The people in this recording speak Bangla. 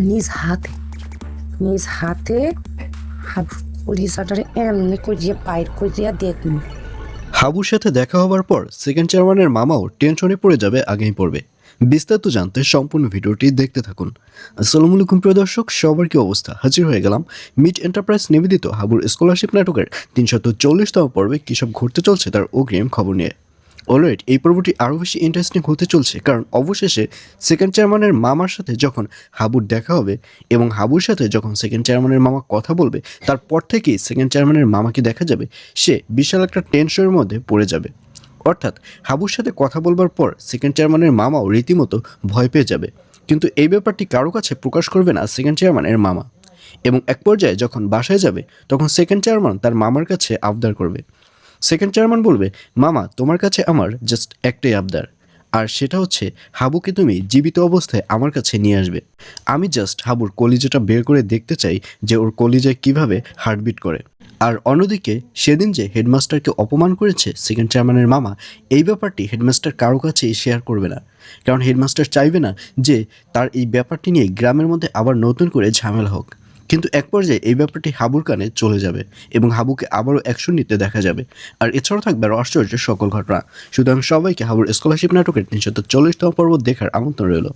নিজ হাতে নিজ হাতে হাবুর কলিজাটারে এমনি করিয়া বাইর করিয়া দেখুন। হাবুর সাথে দেখা হবার পর সেকেন্ড চেয়ারম্যানের মামাও টেনশনে পড়ে যাবে, আগেই পড়বে। বিস্তারিত জানতে সম্পূর্ণ ভিডিওটি দেখতে থাকুন। আসসালামু আলাইকুম প্রিয় দর্শক, সবার কি অবস্থা? হাজির হয়ে গেলাম মিট এন্টারপ্রাইজ নিবেদিত হাবুর স্কলারশিপ নাটকের 340তম পর্বে কী সব ঘটতে চলছে তার অগ্রিম খবর নিয়ে। অলরাইট, এই পর্বটি আরও বেশি ইন্টারেস্টিং হতে চলছে, কারণ অবশেষে সেকেন্ড চেয়ারম্যানের মামার সাথে যখন হাবুর দেখা হবে এবং হাবুর সাথে যখন সেকেন্ড চেয়ারম্যানের মামা কথা বলবে, তারপর থেকেই সেকেন্ড চেয়ারম্যানের মামাকে দেখা যাবে সে বিশাল একটা টেনশনের মধ্যে পড়ে যাবে। অর্থাৎ হাবুর সাথে কথা বলবার পর সেকেন্ড চেয়ারম্যানের মামাও রীতিমতো ভয় পেয়ে যাবে, কিন্তু এই ব্যাপারটি কারো কাছে প্রকাশ করবে না সেকেন্ড চেয়ারম্যানের মামা। এবং এক পর্যায়ে যখন বাসায় যাবে তখন সেকেন্ড চেয়ারম্যান তার মামার কাছে আবদার করবে। সেকেন্ড চেয়ারম্যান বলবে, মামা তোমার কাছে আমার জাস্ট একটাই আবদার, আর সেটা হচ্ছে হাবুকে তুমি জীবিত অবস্থায় আমার কাছে নিয়ে আসবে। আমি জাস্ট হাবুর কলিজাটা বের করে দেখতে চাই যে ওর কলিজায় কিভাবে হার্টবিট করে। আর অন্যদিকে সেদিন যে হেডমাস্টারকে অপমান করেছে সেকেন্ড চেয়ারম্যানের মামা, এই ব্যাপারটি হেডমাস্টার কারো কাছেই শেয়ার করবে না, কারণ হেডমাস্টার চাইবে না যে তার এই ব্যাপারটি নিয়ে গ্রামের মধ্যে আবার নতুন করে ঝামেলা হোক। কিন্তু এক পর্যায়ে এই ব্যাপারটি হাবুর কানে চলে যাবে এবং হাবুকে আবারও অ্যাকশন নিতে দেখা যাবে। আর এছাড়াও থাকবে আরও আশ্চর্যের সকল ঘটনা। সুতরাং সবাইকে হাবুর স্কলারশিপ নাটকের 340তম পর্ব দেখার আমন্ত্রণ রইল।